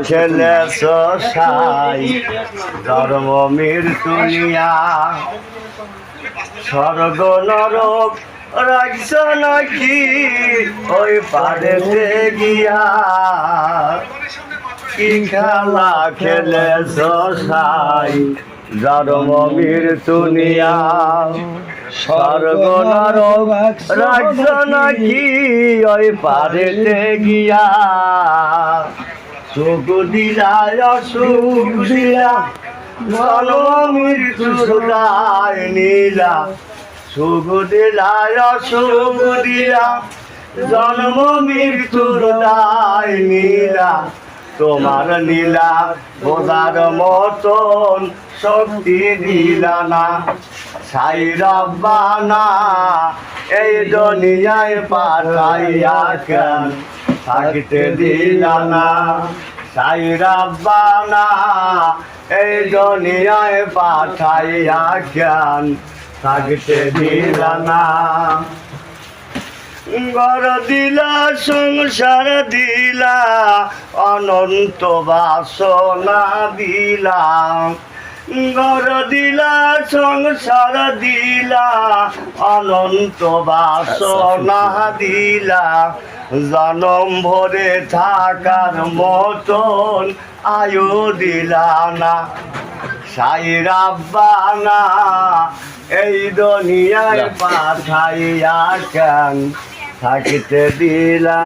ছেলে সাই ধর্ম মৃত্যুনিয়া স্বর্গ নরক রাখছ নাকি ওই পাড়েতে গিয়া কি খেলা খেলেছ সাই ধর্ম মৃত্যুনিয়া স্বর্গ নরক রাখছ নাকি ওই পাড়েতে গিয়া সুখ দিলা অসুখ দিলা জন্ম মৃত্যুর দায় নীলা সুখ দিলা অসুখ দিলা জন্ম মৃত্যুর দায় নীলা তোমার নীলা বোঝার মতন শক্তি দিলা না সাই রব্বানা এই দুনিয়ায় পাঠাইয়া কেন থাকতে দিলা না সাই রব্বানা এই দুনিয়ায় পাঠাইয়া কেন থাকতে দিলা না ঘর দিলা সংসার দিলা অনন্ত বাসনা দিলা ঘর দিলা সংসার দিলা অনন্ত বাসনা দিলা জনম ভরে থাকার মতন আয়ু দিলা না সাই রব্বানা এই দুনিয়ায় পাঠাইয়া কেন থাকিতে দিলা।